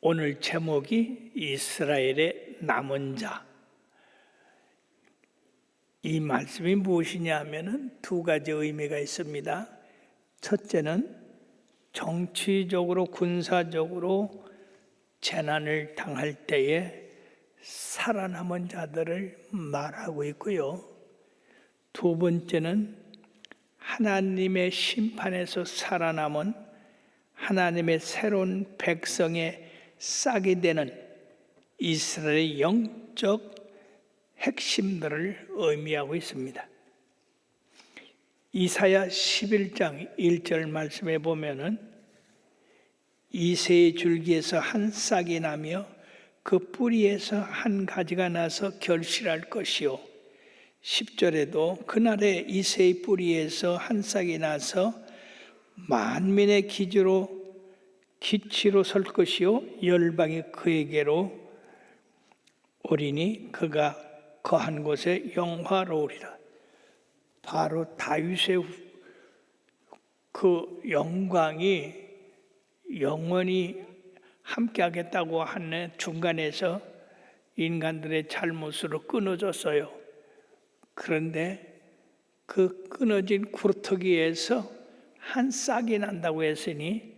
오늘 제목이 이스라엘의 남은 자. 이 말씀이 무엇이냐 하면은 두 가지 의미가 있습니다. 첫째는 정치적으로 군사적으로 재난을 당할 때에 살아남은 자들을 말하고 있고요. 두 번째는 하나님의 심판에서 살아남은 하나님의 새로운 백성의 싹이 되는 이스라엘의 영적 핵심들을 의미하고 있습니다. 이사야 11장 1절 말씀에 보면은 이새의 줄기에서 한 싹이 나며 그 뿌리에서 한 가지가 나서 결실할 것이요 10절에도 그날에 이새의 뿌리에서 한 싹이 나서 만민의 기치로 설 것이요 열방이 그에게로 오리니 그가 거한 곳에 영화로우리라. 바로 다윗의 그 영광이 영원히 함께하겠다고 하는 중간에서 인간들의 잘못으로 끊어졌어요. 그런데 그 끊어진 구르터기에서 한 싹이 난다고 했으니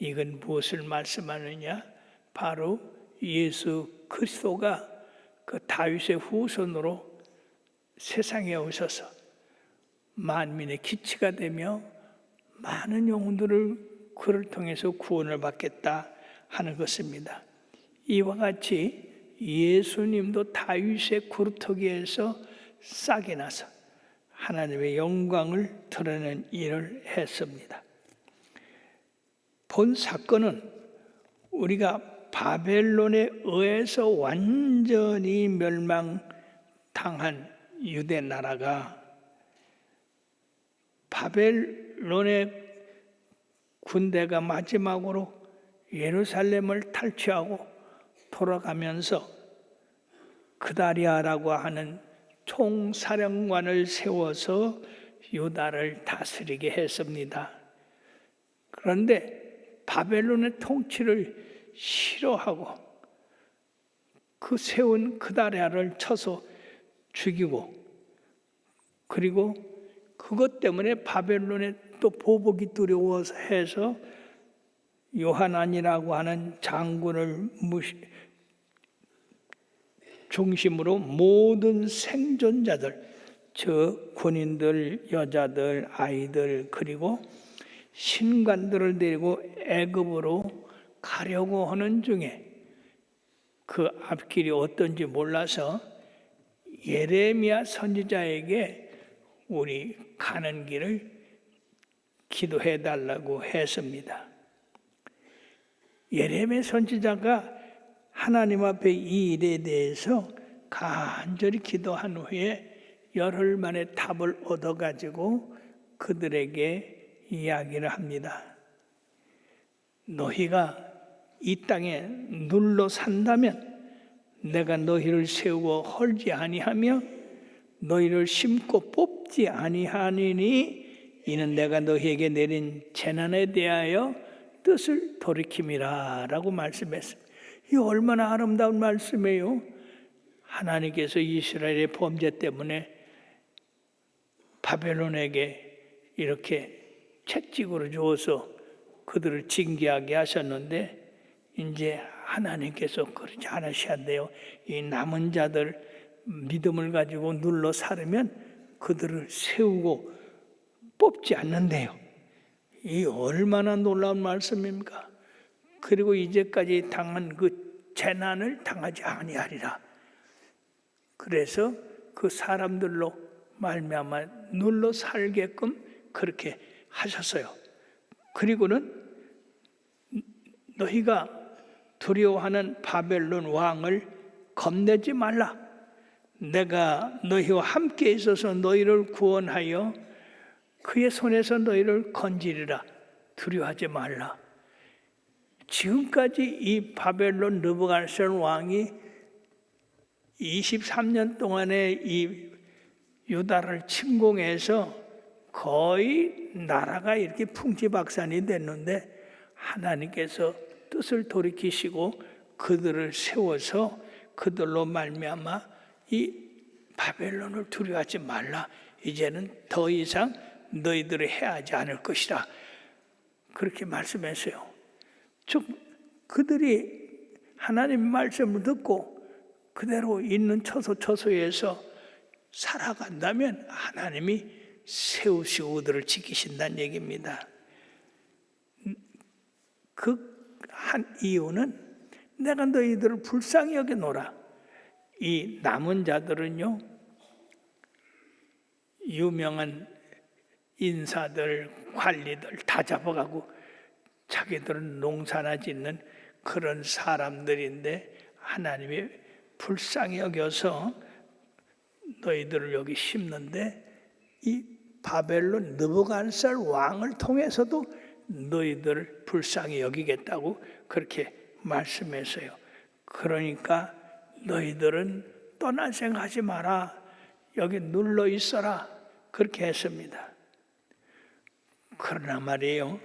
이건 무엇을 말씀하느냐? 바로 예수 그리스도가 그 다윗의 후손으로 세상에 오셔서 만민의 기치가 되며 많은 영혼들을 그를 통해서 구원을 받겠다 하는 것입니다. 이와 같이 예수님도 다윗의 구르터기에서 싹이 나서 하나님의 영광을 드러낸 일을 했습니다. 본 사건은 우리가 바벨론에 의해서 완전히 멸망당한 유대 나라가 바벨론의 군대가 마지막으로 예루살렘을 탈취하고 돌아가면서 그다리아라고 하는 총사령관을 세워서 유다를 다스리게 했습니다. 그런데 바벨론의 통치를 싫어하고 그 세운 그다리아를 쳐서 죽이고, 그리고 그것 때문에 바벨론의 또 보복이 두려워서 해서 요하난이라고 하는 장군을 중심으로 모든 생존자들, 즉 군인들, 여자들, 아이들, 그리고 신관들을 데리고 애굽으로 가려고 하는 중에 그 앞길이 어떤지 몰라서 예레미야 선지자에게 우리 가는 길을 기도해 달라고 했습니다. 예레미야 선지자가 하나님 앞에 이 일에 대해서 간절히 기도한 후에 열흘 만에 답을 얻어가지고 그들에게 이야기를 합니다. 너희가 이 땅에 눌러 산다면 내가 너희를 세우고 헐지 아니하며 너희를 심고 뽑지 아니하니니 이는 내가 너희에게 내린 재난에 대하여 뜻을 돌이킴이라 라고 말씀했습니다. 이 얼마나 아름다운 말씀이에요. 하나님께서 이스라엘의 범죄 때문에 바벨론에게 이렇게 채찍으로 주어서 그들을 징계하게 하셨는데 이제 하나님께서 그러지 않으셔야 돼요. 이 남은 자들 믿음을 가지고 눌러 사르면 그들을 세우고 뽑지 않는데요. 이 얼마나 놀라운 말씀입니까? 그리고 이제까지 당한 그 재난을 당하지 아니하리라. 그래서 그 사람들로 말미암아 눌러 살게끔 그렇게 하셨어요. 그리고는 너희가 두려워하는 바벨론 왕을 겁내지 말라. 내가 너희와 함께 있어서 너희를 구원하여 그의 손에서 너희를 건지리라. 두려워하지 말라. 지금까지 이 바벨론 느부갓네살 왕이 23년 동안에 이 유다를 침공해서 거의 나라가 이렇게 풍지박산이 됐는데 하나님께서 뜻을 돌이키시고 그들을 세워서 그들로 말미암아 이 바벨론을 두려워하지 말라. 이제는 더 이상 너희들을 해하지 않을 것이라. 그렇게 말씀했어요. 즉 그들이 하나님의 말씀을 듣고 그대로 있는 처소처소에서 살아간다면 하나님이 세우시고 그들을 지키신다는 얘기입니다. 그 한 이유는 내가 너희들을 불쌍히 여겨노라. 이 남은 자들은요, 유명한 인사들, 관리들 다 잡아가고 자기들은 농사나 짓는 그런 사람들인데 하나님이 불쌍히 여겨서 너희들을 여기 심는데 이 바벨론 느부갓네살 왕을 통해서도 너희들을 불쌍히 여기겠다고 그렇게 말씀했어요. 그러니까 너희들은 떠날 생각하지 마라. 여기 눌러 있어라. 그렇게 했습니다. 그러나 말이에요,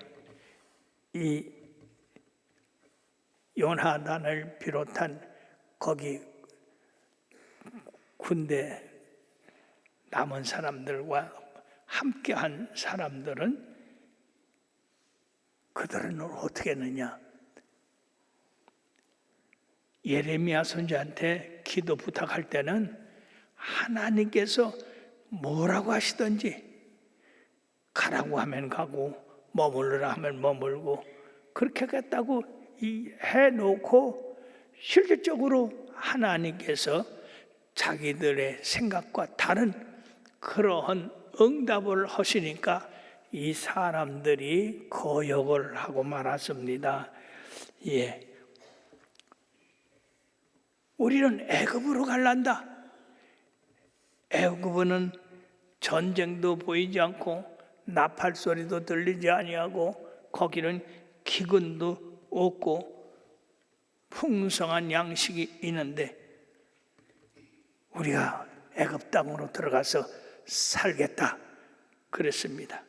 이 요나단을 비롯한 거기 군대 남은 사람들과 함께한 사람들은 그들은 어떻게 했느냐? 예레미야 선지자한테 기도 부탁할 때는 하나님께서 뭐라고 하시든지 가라고 하면 가고 머물러라 하면 머물고 그렇게 하겠다고 해놓고 실질적으로 하나님께서 자기들의 생각과 다른 그러한 응답을 하시니까 이 사람들이 거역을 하고 말았습니다. 예, 우리는 애굽으로 갈란다. 애굽은 전쟁도 보이지 않고 나팔 소리도 들리지 아니하고 거기는 기근도 없고 풍성한 양식이 있는데 우리가 애굽 땅으로 들어가서 살겠다 그랬습니다.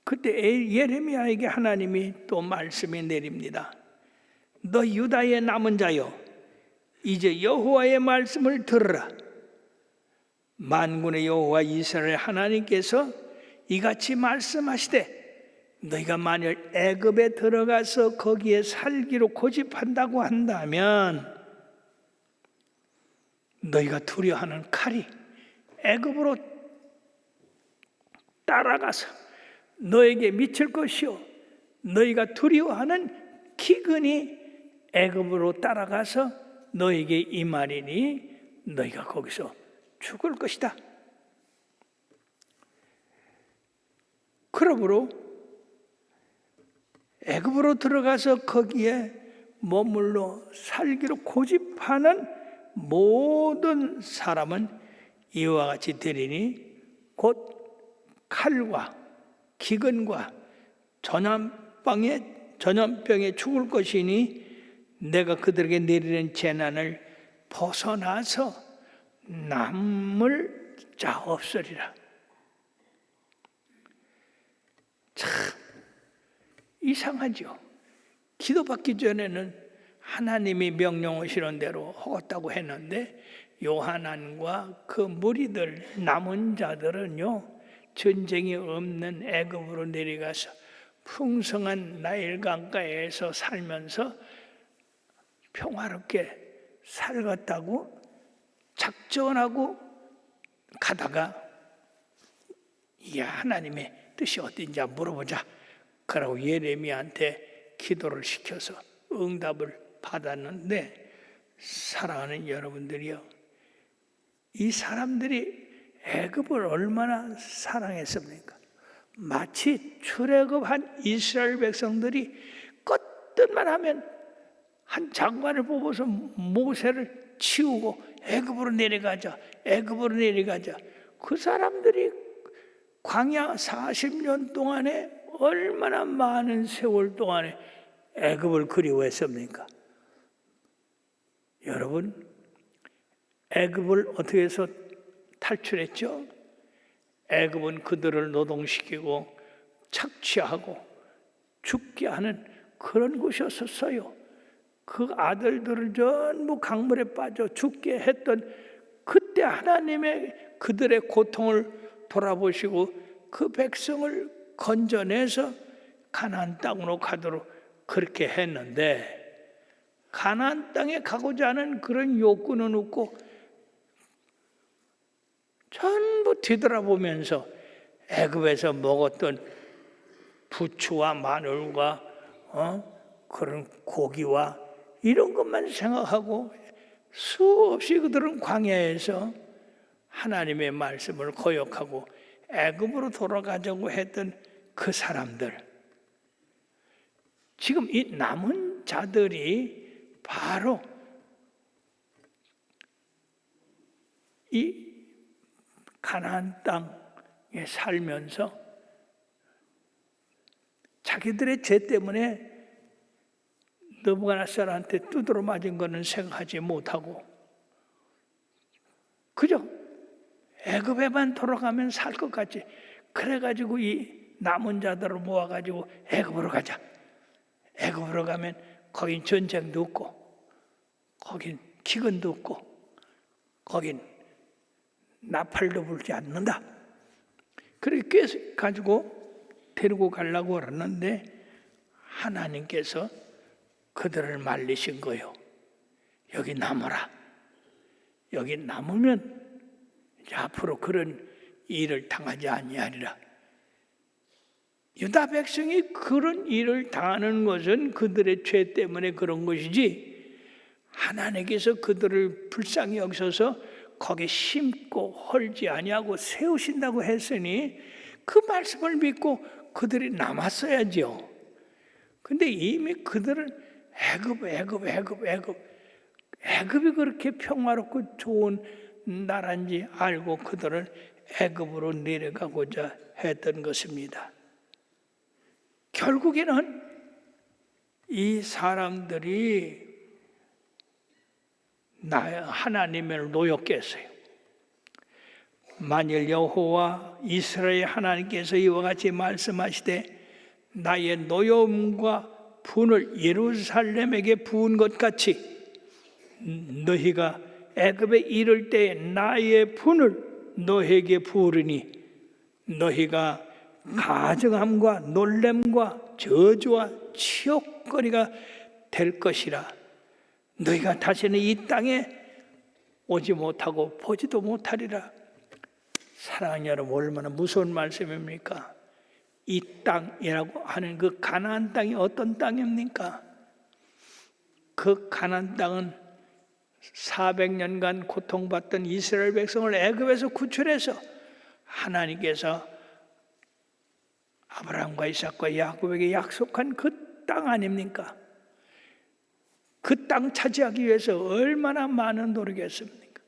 그때 예레미야에게 하나님이 또 말씀이 내립니다. 너 유다의 남은 자여, 이제 여호와의 말씀을 들으라. 만군의 여호와 이스라엘 하나님께서 이같이 말씀하시되 너희가 만일 애굽에 들어가서 거기에 살기로 고집한다고 한다면 너희가 두려워하는 칼이 애굽으로 따라가서 너에게 미칠 것이요 너희가 두려워하는 기근이 애굽으로 따라가서 너에게 임하리니 너희가 거기서 죽을 것이다. 그러므로 애굽으로 들어가서 거기에 머물러 살기로 고집하는 모든 사람은 이와 같이 되리니 곧 칼과 기근과 전염병에 죽을 것이니 내가 그들에게 내리는 재난을 벗어나서 남을 자 없으리라. 참 이상하죠. 기도받기 전에는 하나님이 명령하시는 대로 하겠다고 했는데 요하난과 그 무리들 남은 자들은요 전쟁이 없는 애굽으로 내려가서 풍성한 나일 강가에서 살면서 평화롭게 살겠다고 작전하고 가다가 이게 하나님의 뜻이 어딘지 물어보자. 그러고 예레미야한테 기도를 시켜서 응답을 받았는데 사랑하는 여러분들이요, 이 사람들이 애굽을 얼마나 사랑했습니까? 마치 출애굽한 이스라엘 백성들이 껐든만 하면 한 장관을 뽑아서 모세를 치우고 애굽으로 내려가자, 애굽으로 내려가자. 그 사람들이 광야 40년 동안에 얼마나 많은 세월 동안에 애굽을 그리워했습니까? 여러분, 애굽을 어떻게 해서 탈출했죠? 애굽은 그들을 노동시키고 착취하고 죽게 하는 그런 곳이었어요. 그 아들들을 전부 강물에 빠져 죽게 했던 그때 하나님의 그들의 고통을 돌아보시고 그 백성을 건져내서 가나안 땅으로 가도록 그렇게 했는데, 가나안 땅에 가고자 하는 그런 욕구는 없고 전부 뒤돌아보면서 애굽에서 먹었던 부추와 마늘과 그런 고기와 이런 것만 생각하고 수없이 그들은 광야에서 하나님의 말씀을 거역하고 애굽으로 돌아가자고 했던 그 사람들, 지금 이 남은 자들이 바로 이 가나안 땅에 살면서 자기들의 죄 때문에 느부갓네살한테 두드러 맞은 거는 생각하지 못하고 그저 애굽에만 돌아가면 살 것 같지. 그래가지고 이 남은 자들을 모아가지고 애굽으로 가자. 애굽으로 가면 거긴 전쟁도 없고 거긴 기근도 없고 거긴 나팔도 불지 않는다. 그렇게 가지고 데리고 가려고 그러는데 하나님께서 그들을 말리신 거예요. 여기 남으라. 여기 남으면 이제 앞으로 그런 일을 당하지 아니하리라. 유다 백성이 그런 일을 당하는 것은 그들의 죄 때문에 그런 것이지, 하나님께서 그들을 불쌍히 여기셔서 거기 심고 헐지 아니하고 세우신다고 했으니 그 말씀을 믿고 그들이 남았어야죠. 근데 이미 그들은 애굽이 그렇게 평화롭고 좋은 나라인지 알고 그들은 애굽으로 내려가고자 했던 것입니다. 결국에는 이 사람들이 하나님을 노엽게 했어요. 만일 여호와 이스라엘 하나님께서 이와 같이 말씀하시되 나의 노여움과 분을 예루살렘에게 부은 것 같이 너희가 애굽에 이를 때 나의 분을 너희에게 부으리니 너희가 가증함과 놀램과 저주와 치욕거리가 될 것이라. 너희가 다시는 이 땅에 오지 못하고 보지도 못하리라. 사랑하는 여러분, 얼마나 무서운 말씀입니까? 이 땅이라고 하는 그 가나안 땅이 어떤 땅입니까? 그 가나안 땅은 400년간 고통받던 이스라엘 백성을 애굽에서 구출해서 하나님께서 아브라함과 이삭과 야곱에게 약속한 그 땅 아닙니까? 그 땅 차지하기 위해서 얼마나 많은 노력했습니까?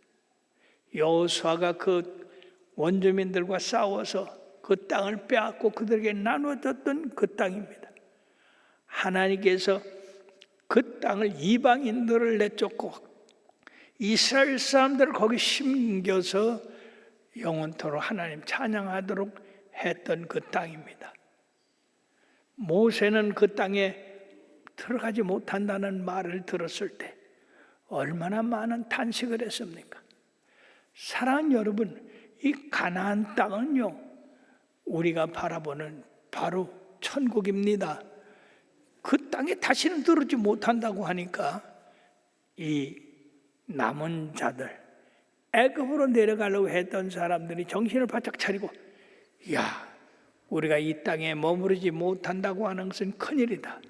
여호수아가 그 원주민들과 싸워서 그 땅을 빼앗고 그들에게 나눠줬던 그 땅입니다. 하나님께서 그 땅을 이방인들을 내쫓고 이스라엘 사람들을 거기 심겨서 영원토록 하나님 찬양하도록 했던 그 땅입니다. 모세는 그 땅에 들어가지 못한다는 말을 들었을 때 얼마나 많은 탄식을 했습니까? 사랑하는 여러분, 이 가나안 땅은요, 우리가 바라보는 바로 천국입니다. 그 땅에 다시는 들어오지 못한다고 하니까 이 남은 자들, 애굽으로 내려가려고 했던 사람들이 정신을 바짝 차리고, 야, 우리가 이 땅에 머무르지 못한다고 하는 것은 큰일이다.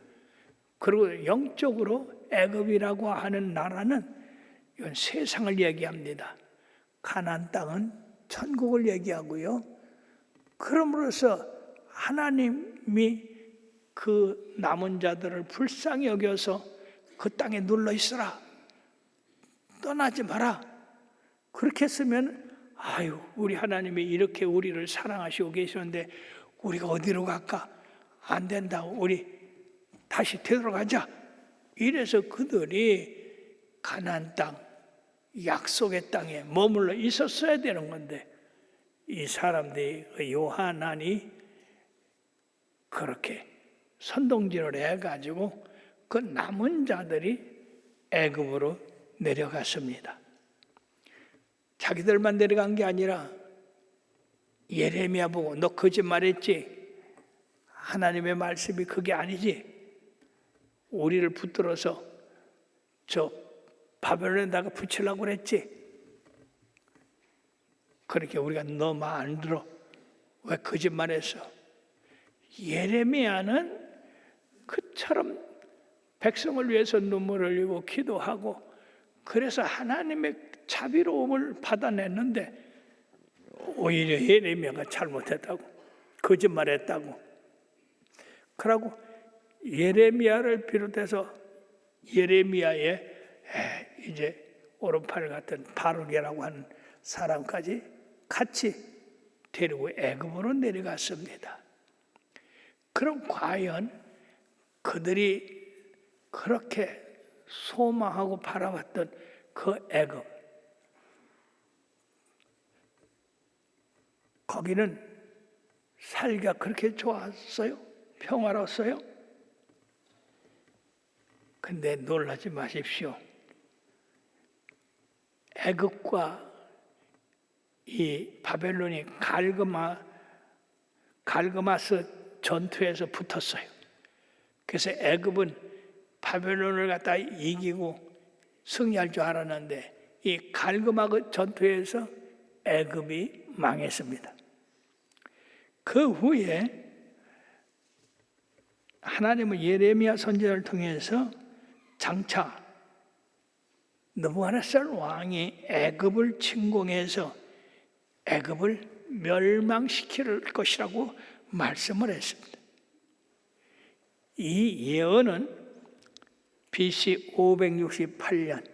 그리고 영적으로 애굽이라고 하는 나라는 이건 세상을 얘기합니다. 가나안 땅은 천국을 얘기하고요. 그러므로서 하나님이 그 남은 자들을 불쌍히 여겨서 그 땅에 눌러 있으라. 떠나지 마라. 그렇게 했으면 아유, 우리 하나님이 이렇게 우리를 사랑하시고 계시는데 우리가 어디로 갈까? 안 된다고 우리 다시 되돌아가자. 이래서 그들이 가나안 땅, 약속의 땅에 머물러 있었어야 되는 건데 이 사람들이 요하난이 그렇게 선동질을 해가지고 그 남은 자들이 애굽으로 내려갔습니다. 자기들만 내려간 게 아니라 예레미야 보고 너 거짓말했지? 하나님의 말씀이 그게 아니지? 우리를 붙들어서 저 바벨론에다가 붙이려고 그랬지? 그렇게 우리가 너 말 안 들어. 왜 거짓말했어? 예레미야는 그처럼 백성을 위해서 눈물을 흘리고 기도하고 그래서 하나님의 자비로움을 받아냈는데 오히려 예레미야가 잘못했다고, 거짓말했다고. 그러고 예레미야를 비롯해서 예레미야의 이제 오른팔 같은 바룩이라고 하는 사람까지 같이 데리고 애굽으로 내려갔습니다. 그럼 과연 그들이 그렇게 소망하고 바라봤던 그 애굽, 거기는 살기가 그렇게 좋았어요? 평화로웠어요? 근데 놀라지 마십시오. 애굽과 이 바벨론이 갈그마스 전투에서 붙었어요. 그래서 애굽은 바벨론을 갖다 이기고 승리할 줄 알았는데 이 갈그마스 전투에서 애굽이 망했습니다. 그 후에 하나님은 예레미야 선지자를 통해서 장차 느부갓네살 왕이 애굽을 침공해서 애굽을 멸망시킬 것이라고 말씀을 했습니다. 이 예언은 BC 568년,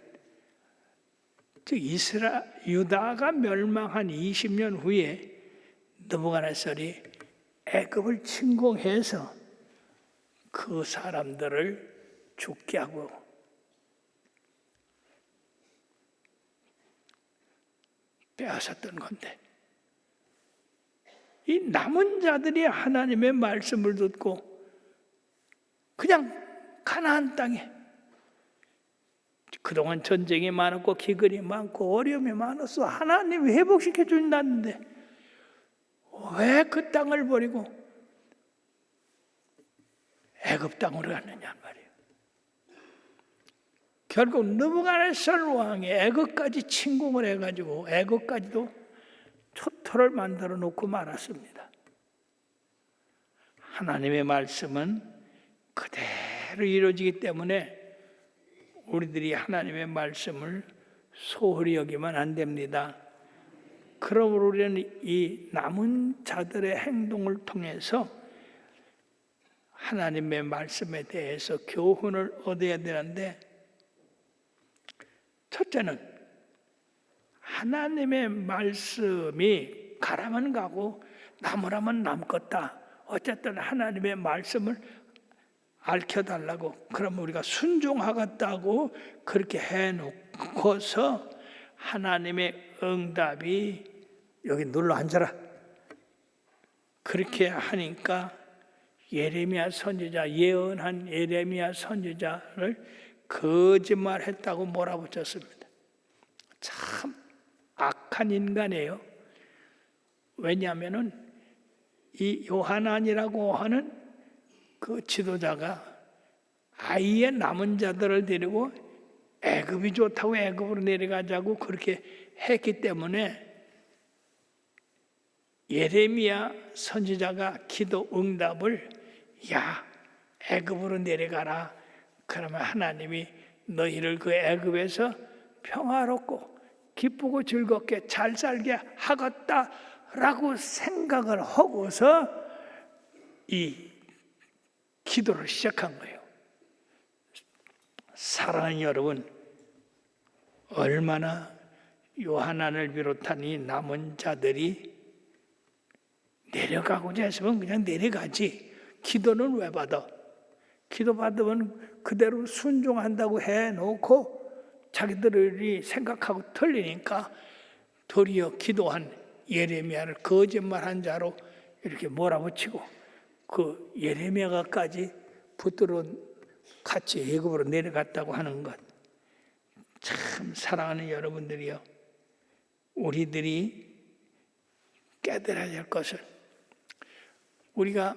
즉 유다가 멸망한 20년 후에 느부갓네살이 애굽을 침공해서 그 사람들을 죽게 하고 빼앗았던 건데, 이 남은 자들이 하나님의 말씀을 듣고 그냥 가나안 땅에, 그동안 전쟁이 많았고 기근이 많고 어려움이 많았어. 하나님이 회복시켜 준다는데 왜 그 땅을 버리고 애굽 땅으로 갔느냐 말이에요. 결국 느부갓네살 왕이 애굽까지 침공을 해가지고 애굽까지도 초토를 만들어 놓고 말았습니다. 하나님의 말씀은 그대로 이루어지기 때문에 우리들이 하나님의 말씀을 소홀히 여기면 안 됩니다. 그러므로 우리는 이 남은 자들의 행동을 통해서 하나님의 말씀에 대해서 교훈을 얻어야 되는데, 첫째는 하나님의 말씀이 가라면 가고 남으라면 남겠다. 어쨌든 하나님의 말씀을 알려달라고, 그러면 우리가 순종하겠다고 그렇게 해놓고서 하나님의 응답이 여기 눌러 앉아라 그렇게 하니까 예레미야 선지자, 예언한 예레미야 선지자를 거짓말했다고 몰아붙였습니다. 참 악한 인간이에요. 왜냐하면은 이 요하난이라고 하는 그 지도자가 아이의 남은 자들을 데리고 애굽이 좋다고 애굽으로 내려가자고 그렇게 했기 때문에 예레미야 선지자가 기도 응답을 야 애굽으로 내려가라. 그러면 하나님이 너희를 그 애굽에서 평화롭고 기쁘고 즐겁게 잘 살게 하겠다라고 생각을 하고서 이 기도를 시작한 거예요. 사랑하는 여러분, 얼마나 요하난을 비롯한 이 남은 자들이 내려가고자 했으면 그냥 내려가지. 기도는 왜 받아? 기도 받으면 그대로 순종한다고 해놓고 자기들이 생각하고 틀리니까 도리어 기도한 예레미야를 거짓말한 자로 이렇게 몰아붙이고 그 예레미야가까지 붙들어 같이 애굽으로 내려갔다고 하는 것, 참 사랑하는 여러분들이요, 우리들이 깨달아야 될 것은 우리가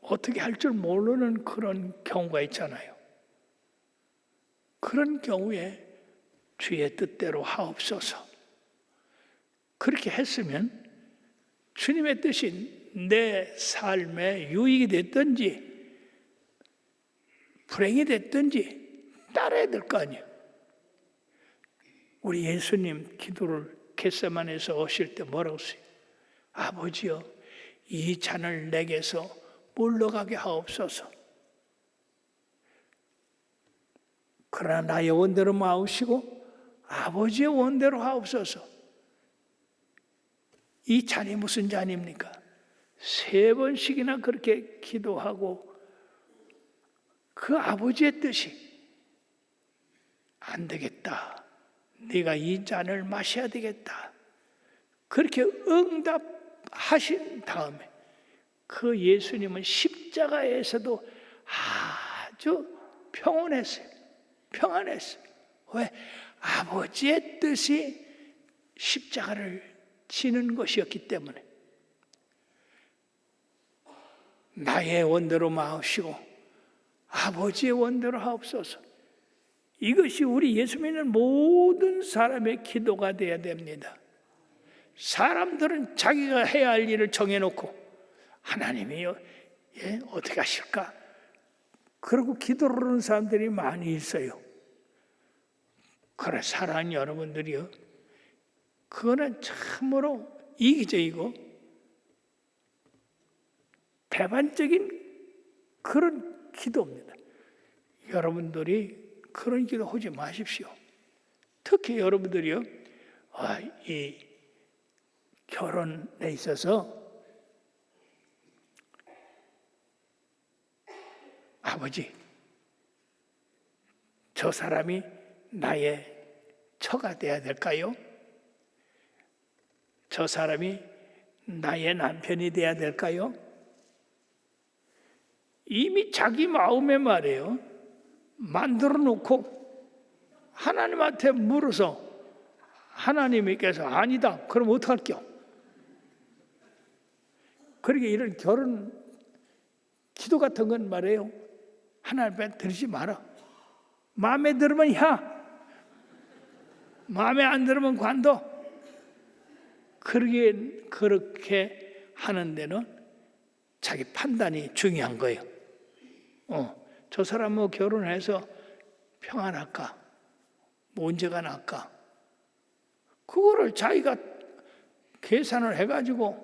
어떻게 할 줄 모르는 그런 경우가 있잖아요. 그런 경우에 주의 뜻대로 하옵소서. 그렇게 했으면 주님의 뜻이 내 삶에 유익이 됐든지 불행이 됐든지 따라야 될 거 아니에요. 우리 예수님 기도를 겟세마네에서 오실 때 뭐라고 했어요? 아버지여, 이 잔을 내게서 물러가게 하옵소서. 그러나 나의 원대로 마우시고 아버지의 원대로 하옵소서. 이 잔이 무슨 잔입니까? 3번씩이나 그렇게 기도하고 그 아버지의 뜻이 안 되겠다, 네가 이 잔을 마셔야 되겠다, 그렇게 응답하신 다음에 그 예수님은 십자가에서도 아주 평온했어요. 평안했어요. 왜? 아버지의 뜻이 십자가를 지는 것이었기 때문에. 나의 원대로 마옵시고 아버지의 원대로 하옵소서. 이것이 우리 예수 믿는 모든 사람의 기도가 되어야 됩니다. 사람들은 자기가 해야 할 일을 정해놓고 하나님이요, 어떻게 하실까? 그러고 기도를 하는 사람들이 많이 있어요. 그래, 사랑하는 여러분들이요, 그거는 참으로 이기적이고 배반적인 그런 기도입니다. 여러분들이 그런 기도 하지 마십시오. 특히 여러분들이요, 이 결혼에 있어서 아버지, 저 사람이 나의 처가 돼야 될까요? 저 사람이 나의 남편이 돼야 될까요? 이미 자기 마음에 말이에요, 만들어 놓고 하나님한테 물어서 하나님께서 아니다, 그럼 어떡할게요? 그러니까 이런 결혼 기도 같은 건 말이에요, 하나님한테 드리지 마라. 마음에 들으면 야, 마음에 안 들으면 관둬. 그렇게 하는 데는 자기 판단이 중요한 거예요. 저 사람 뭐 결혼해서 평안할까? 문제가 날까? 그거를 자기가 계산을 해가지고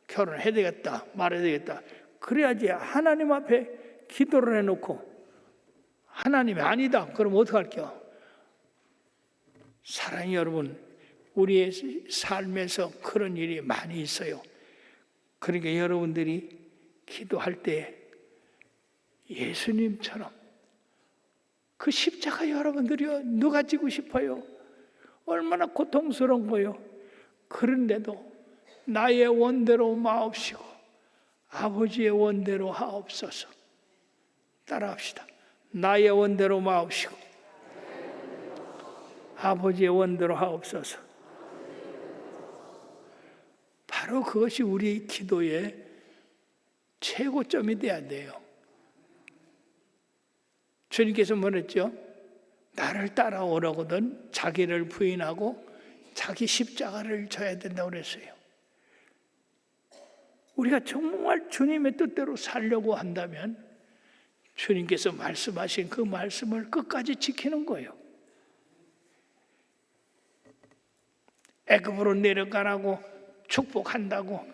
결혼해야 되겠다, 말해야 되겠다. 그래야지 하나님 앞에 기도를 해놓고 하나님이 아니다, 그럼 어떡할게요? 사랑하는 여러분, 우리의 삶에서 그런 일이 많이 있어요. 그러니까 여러분들이 기도할 때 예수님처럼 그 십자가 여러분들이요, 누가 지고 싶어요? 얼마나 고통스러운 거요. 그런데도 나의 원대로 마옵시고 아버지의 원대로 하옵소서. 따라합시다. 나의 원대로 마옵시고 아버지의 원대로 하옵소서. 바로 그것이 우리 기도의 최고점이 돼야 돼요. 주님께서 뭐랬죠? 나를 따라오려거든 자기를 부인하고 자기 십자가를 져야 된다고 그랬어요. 우리가 정말 주님의 뜻대로 살려고 한다면 주님께서 말씀하신 그 말씀을 끝까지 지키는 거예요. 애굽으로 내려가라고 축복한다고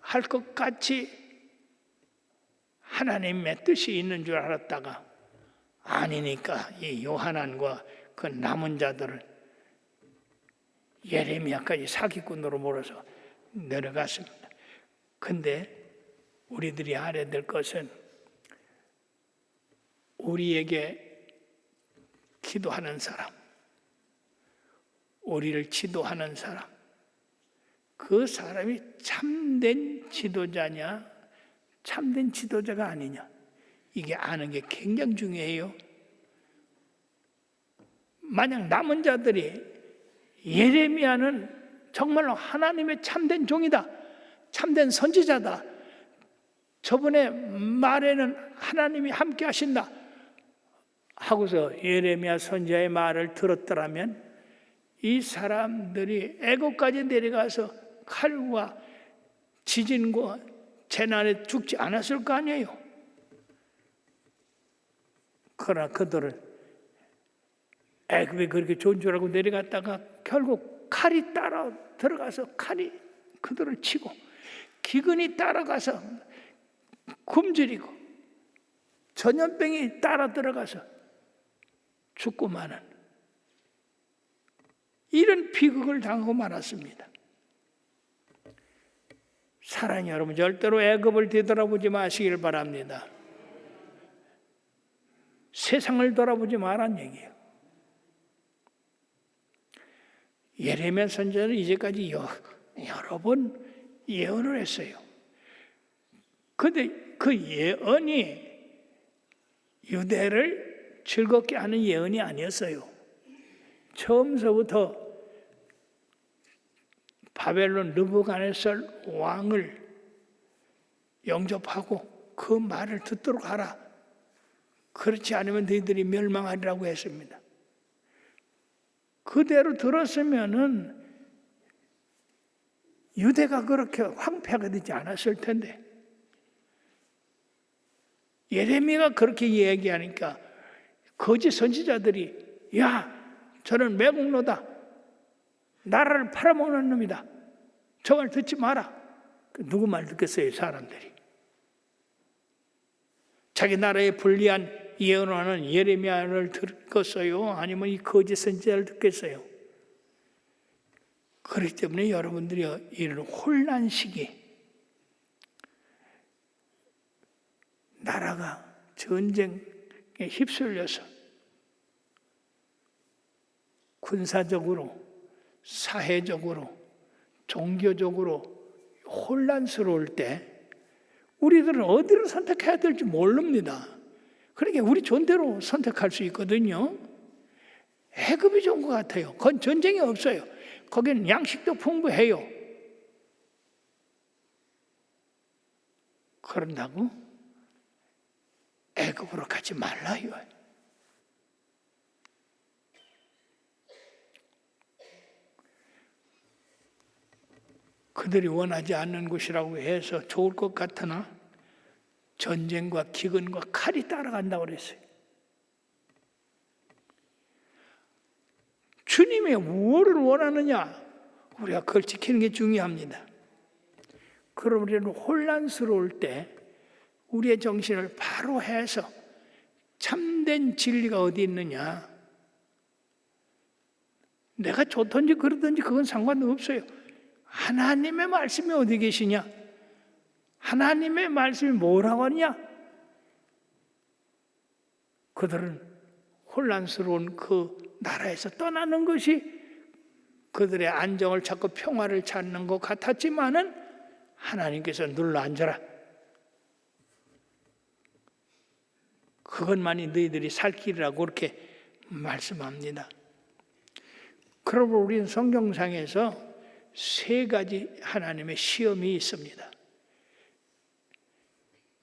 할 것 같이 하나님의 뜻이 있는 줄 알았다가 아니니까 이 요하난과 그 남은 자들을 예레미야까지 사기꾼으로 몰아서 내려갔습니다. 근데 우리들이 알아야 될 것은 우리에게 기도하는 사람, 우리를 지도하는 사람, 그 사람이 참된 지도자냐 참된 지도자가 아니냐. 이게 아는 게 굉장히 중요해요. 만약 남은 자들이 예레미야는 정말로 하나님의 참된 종이다, 참된 선지자다, 저분의 말에는 하나님이 함께 하신다 하고서 예레미야 선지자의 말을 들었더라면 이 사람들이 애굽까지 내려가서 칼과 지진과 재난에 죽지 않았을 거 아니에요. 그러나 그들은 애굽에 그렇게 좋은 줄 알고 내려갔다가 결국 칼이 따라 들어가서 칼이 그들을 치고 기근이 따라가서 굶주리고 전염병이 따라 들어가서 죽고 마는 이런 비극을 당하고 말았습니다. 사랑하는 여러분, 절대로 애굽을 뒤돌아보지 마시길 바랍니다. 세상을 돌아보지 말란 얘기예요. 예레미야 선지자는 이제까지 여러 번 예언을 했어요. 그런데 그 예언이 유대를 즐겁게 하는 예언이 아니었어요. 처음서부터 바벨론 느부갓네살 왕을 영접하고 그 말을 듣도록 하라. 그렇지 않으면 너희들이 멸망하리라고 했습니다. 그대로 들었으면은 유대가 그렇게 황폐하게 되지 않았을 텐데 예레미야가 그렇게 얘기하니까 거짓 선지자들이 야, 저는 매국노다, 나라를 팔아먹는 놈이다, 저 말 듣지 마라. 누구 말 듣겠어요? 사람들이. 자기 나라에 불리한 예언하는 예레미야를 듣겠어요? 아니면 이 거짓 선지자를 듣겠어요? 그렇기 때문에 여러분들이 이런 혼란 시기, 나라가 전쟁에 휩쓸려서 군사적으로, 사회적으로, 종교적으로 혼란스러울 때 우리들은 어디를 선택해야 될지 모릅니다. 그러니까 우리 존대로 선택할 수 있거든요. 애굽이 좋은 것 같아요. 그건 전쟁이 없어요. 거기는 양식도 풍부해요. 그런다고 애굽으로 가지 말라요. 그들이 원하지 않는 곳이라고 해서 좋을 것 같으나 전쟁과 기근과 칼이 따라간다고 그랬어요. 주님이 무엇을 원하느냐, 우리가 그걸 지키는 게 중요합니다. 그럼 우리는 혼란스러울 때 우리의 정신을 바로 해서 참된 진리가 어디 있느냐, 내가 좋든지 그러든지 그건 상관없어요. 하나님의 말씀이 어디 계시냐, 하나님의 말씀이 뭐라고 하느냐. 그들은 혼란스러운 그 나라에서 떠나는 것이 그들의 안정을 찾고 평화를 찾는 것 같았지만은 하나님께서 눌러 앉아라, 그것만이 너희들이 살 길이라고 그렇게 말씀합니다. 그러므로 우리는 성경상에서 세 가지 하나님의 시험이 있습니다.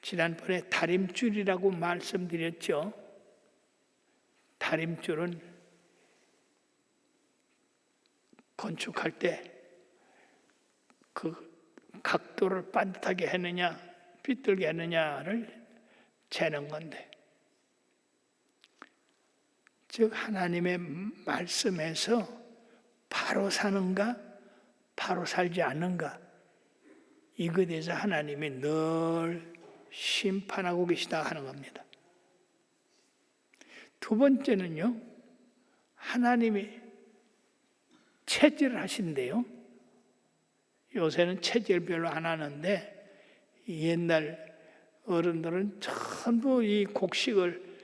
지난번에 다림줄이라고 말씀드렸죠. 다림줄은 건축할 때 그 각도를 반듯하게 했느냐 삐뚤게 했느냐를 재는 건데, 즉 하나님의 말씀에서 바로 사는가 바로 살지 않는가, 이것에 대해서 하나님이 늘 심판하고 계시다 하는 겁니다. 두 번째는요, 하나님이 채질을 하신대요. 요새는 채질 별로 안 하는데 옛날 어른들은 전부 이 곡식을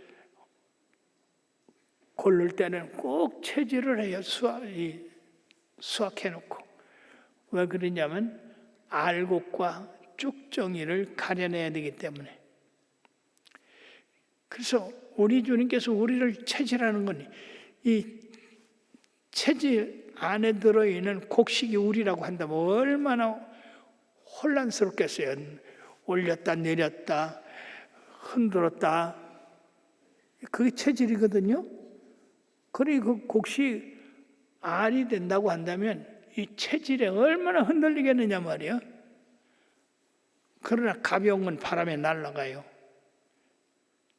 고를 때는 꼭 채질을 해요. 수확해놓고. 왜 그러냐면 알곡과 쭉정이를 가려내야 되기 때문에. 그래서 우리 주님께서 우리를 체질하는 건 이 체질 안에 들어있는 곡식이 우리라고 한다면 얼마나 혼란스럽겠어요. 올렸다 내렸다 흔들었다, 그게 체질이거든요. 그래 그 곡식 알이 된다고 한다면 이 체질에 얼마나 흔들리겠느냐 말이야. 그러나 가벼운 건 바람에 날아가요.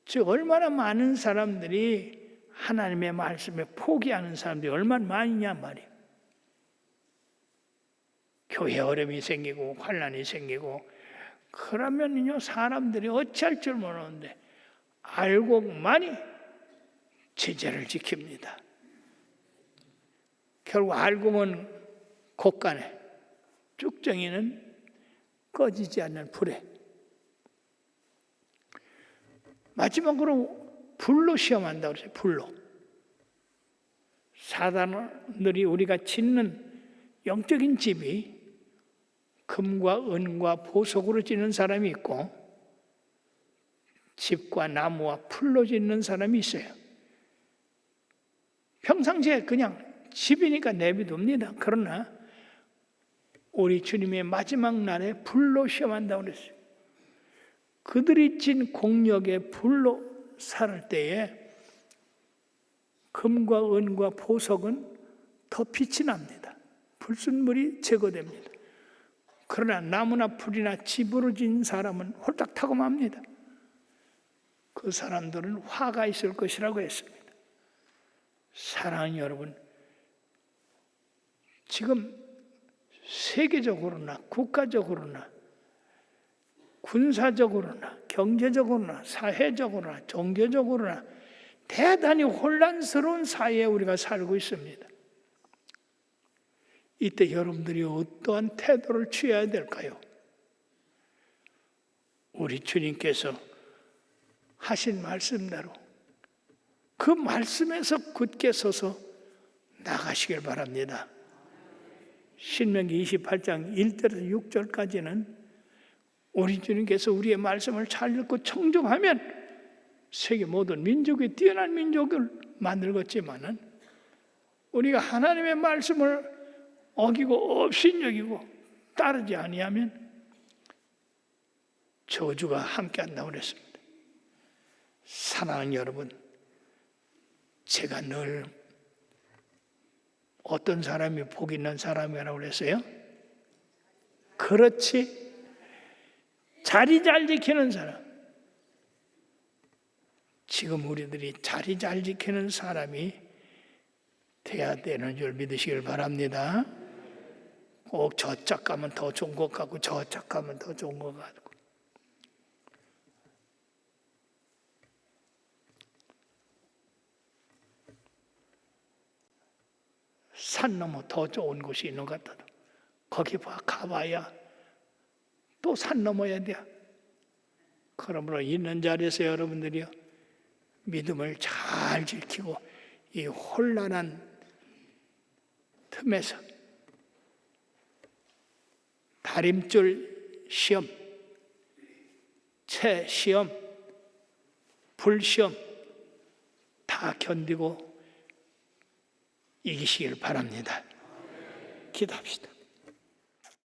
즉 얼마나 많은 사람들이 하나님의 말씀에 포기하는 사람들이 얼마나 많으냐 말이에요. 교회 어려움이 생기고 환난이 생기고 그러면요 사람들이 어찌할 줄 모르는데 알고만이 제재를 지킵니다. 결국 알고만 곳간에, 쭉정이는 꺼지지 않는 불에. 마지막으로 불로 시험한다고 그랬어요. 불로. 사단들이 우리가 짓는 영적인 집이 금과 은과 보석으로 짓는 사람이 있고 집과 나무와 풀로 짓는 사람이 있어요. 평상시에 그냥 집이니까 내비둡니다. 그러나 우리 주님의 마지막 날에 불로 시험한다고 그랬어요. 그들이 진 공력의 불로 살을 때에 금과 은과 보석은 더 빛이 납니다. 불순물이 제거됩니다. 그러나 나무나 풀이나 집으로 진 사람은 홀딱 타고 맙니다. 그 사람들은 화가 있을 것이라고 했습니다. 사랑하는 여러분, 지금 세계적으로나 국가적으로나 군사적으로나 경제적으로나 사회적으로나 종교적으로나 대단히 혼란스러운 사회에 우리가 살고 있습니다. 이때 여러분들이 어떠한 태도를 취해야 될까요? 우리 주님께서 하신 말씀대로 그 말씀에서 굳게 서서 나가시길 바랍니다. 신명기 28장 1절에서 6절까지는 우리 주님께서 우리의 말씀을 잘 읽고 청종하면 세계 모든 민족이 뛰어난 민족을 만들었지만은 우리가 하나님의 말씀을 어기고 업신여기고 따르지 아니하면 저주가 함께한다고 그랬습니다. 사랑하는 여러분, 제가 늘 어떤 사람이 복 있는 사람이라고 그랬어요? 그렇지, 자리 잘 지키는 사람. 지금 우리들이 자리 잘 지키는 사람이 돼야 되는 줄 믿으시길 바랍니다. 꼭 저쪽 가면 더 좋은 것 같고 저쪽 가면 더 좋은 것 같고. 산 넘어 더 좋은 곳이 있는 것 같아도 거기 가봐야 또 산 넘어야 돼. 그러므로 있는 자리에서 여러분들이요 믿음을 잘 지키고 이 혼란한 틈에서 다림줄 시험, 채 시험, 불 시험 다 견디고 이기시길 바랍니다. 기도합시다.